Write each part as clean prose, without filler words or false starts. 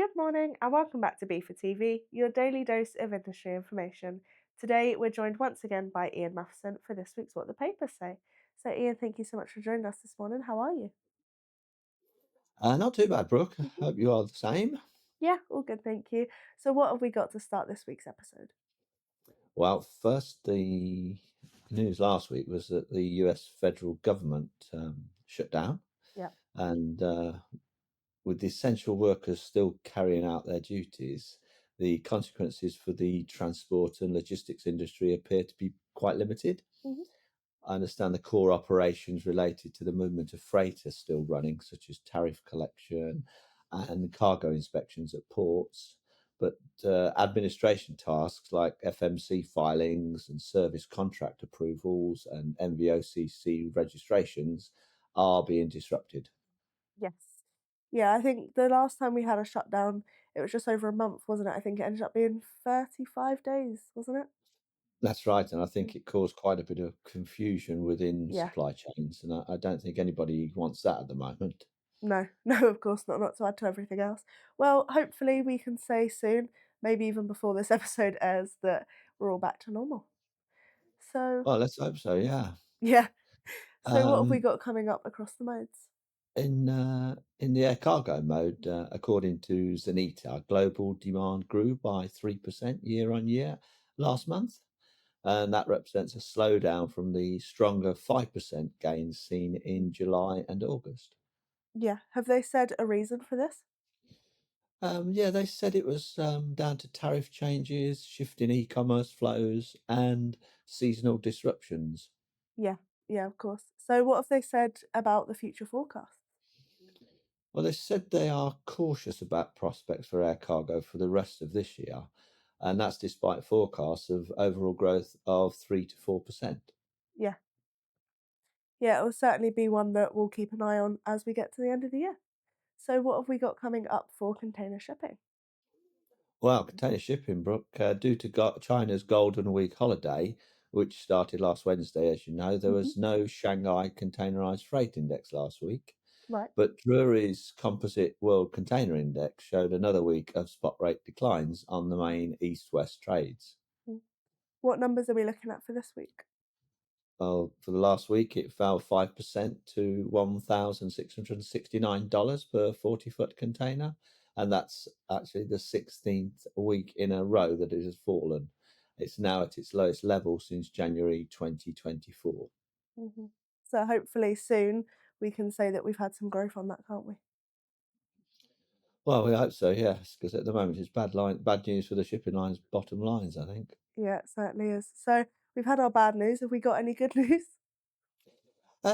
Good morning and welcome back to BIFA TV, your daily dose of industry information. Today we're joined once again by Ian Matheson for this week's What the Papers Say. So Ian, thank you so much for joining us this morning. How are you? Not too bad, Brooke. Mhm. Hope you are the same. Yeah, all good, thank you. So what have we got to start this week's episode? Well, first, the news last week was that the US federal government shut down, Yeah. and with the essential workers still carrying out their duties, the consequences for the transport and logistics industry appear to be quite limited. Hmm. I understand the core operations related to the movement of freight are still running, such as tariff collection and cargo inspections at ports. But administration tasks like FMC filings and service contract approvals and MVOCC registrations are being disrupted. Yes. Yeah, I think the last time we had a shutdown, it was just over a month, wasn't it? I think it ended up being 35 days, wasn't it? That's right, and I Mm. think it caused quite a bit of confusion within Yeah. supply chains, and I don't think anybody wants that at the moment. No, no, of course not, not to add to everything else. Well, hopefully we can say soon, maybe even before this episode airs, that we're all back to normal. So, Well, let's hope so. Yeah. yeah. So what have we Um, got coming up across the modes? in the air cargo mode, according to Zenita, global demand grew by 3% year on year last month, and that represents a slowdown from the stronger 5% gains seen in July and August. Yeah. Have they said a reason for this? Yeah, they said it was down to tariff changes, shifting e-commerce flows, and seasonal disruptions. Yeah. Yeah, of course. So what have they said about the future forecast? Well, they said they are cautious about prospects for air cargo for the rest of this year, and that's despite forecasts of overall growth of 3 to 4%. Yeah. Yeah, it will certainly be one that we'll keep an eye on as we get to the end of the year. So what have we got coming up for container shipping? Well, container shipping, Brooke, due to China's Golden Week holiday, which started last Wednesday, as you know, there Hmm. was no Shanghai Containerized Freight Index last week. Right. But Drewry's Composite World Container Index showed another week of spot rate declines on the main east-west trades. Mm. What numbers are we looking at for this week? Well, for the last week, it fell 5% to $1,669 per 40-foot container. And that's actually the 16th week in a row that it has fallen. It's now at its lowest level since January 2024. Hmm. So hopefully soon we can say that we've had some growth on that, can't we? Well, we hope so, yes, because at the moment it's bad news for the shipping lines' bottom lines, I think. Yeah, it certainly is. So we've had our bad news. Have we got any good news?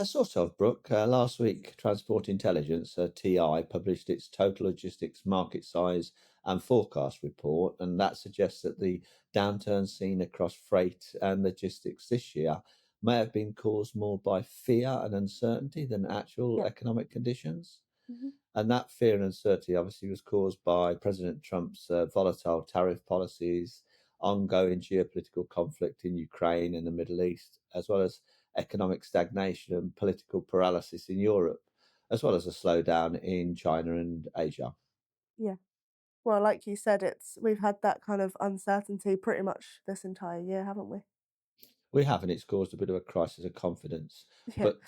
Sort of, Brooke. Last week, Transport Intelligence, TI, published its total logistics market size and forecast report, and that suggests that the downturn seen across freight and logistics this year may have been caused more by fear and uncertainty than actual Yeah. economic conditions. Hmm. And that fear and uncertainty obviously was caused by President Trump's volatile tariff policies, ongoing geopolitical conflict in Ukraine and the Middle East, as well as economic stagnation and political paralysis in Europe, as well as a slowdown in China and Asia. Yeah. Well, like you said, it's we've had that kind of uncertainty pretty much this entire year, haven't we? We have, and it's caused a bit of a crisis of confidence. Yeah. But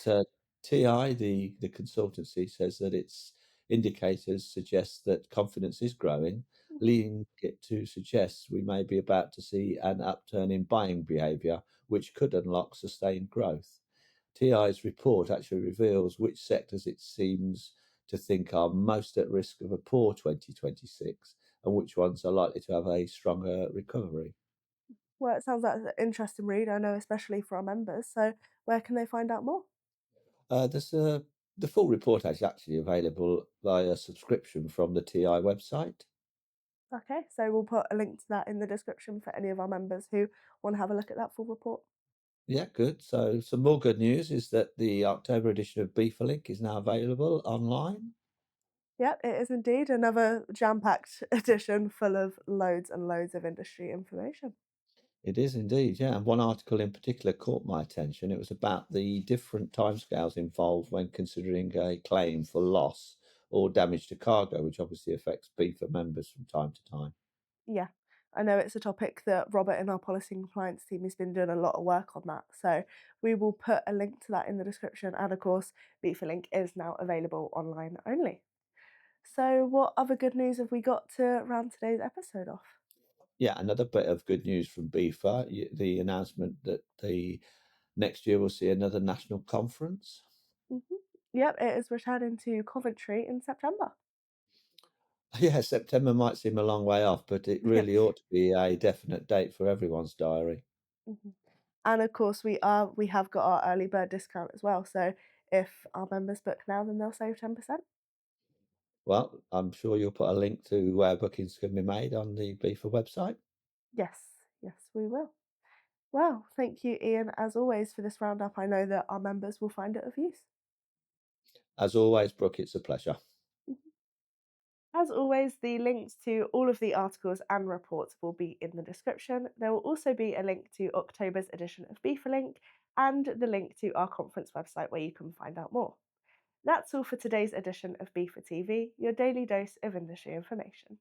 TI, the consultancy, says that its indicators suggest that confidence is growing, Mhm. leading it to suggest we may be about to see an upturn in buying behaviour, which could unlock sustained growth. TI's report actually reveals which sectors it seems to think are most at risk of a poor 2026 and which ones are likely to have a stronger recovery. Well, it sounds like an interesting read, I know, especially for our members. So where can they find out more? There's the full report is actually available via subscription from the TI website. Okay, so we'll put a link to that in the description for any of our members who want to have a look at that full report. Yeah, good. So some more good news is that the October edition of BIFA Link is now available online. Yep, it is indeed another jam-packed edition full of loads and loads of industry information. It is indeed, yeah. And one article in particular caught my attention. It was about the different timescales involved when considering a claim for loss or damage to cargo, which obviously affects BIFA members from time to time. Yeah. I know it's a topic that Robert in our policy and compliance team has been doing a lot of work on that. So we will put a link to that in the description. And of course, BIFA Link is now available online only. So, what other good news have we got to round today's episode off? Yeah, another bit of good news from BIFA, the announcement that the next year we'll see another national conference. Mhm. Yep, it is returning to Coventry in September. Yeah, September might seem a long way off, but it Yeah. really ought to be a definite date for everyone's diary. Mhm. And of course, we have got our early bird discount as well. So if our members book now, then they'll save 10%. Well, I'm sure you'll put a link to where bookings can be made on the BIFA website. Yes, yes, we will. Well, thank you, Ian, as always, for this roundup. I know that our members will find it of use. As always, Brooke, it's a pleasure. Mhm. As always, the links to all of the articles and reports will be in the description. There will also be a link to October's edition of BIFA Link and the link to our conference website where you can find out more. That's all for today's edition of BIFA TV, your daily dose of industry information.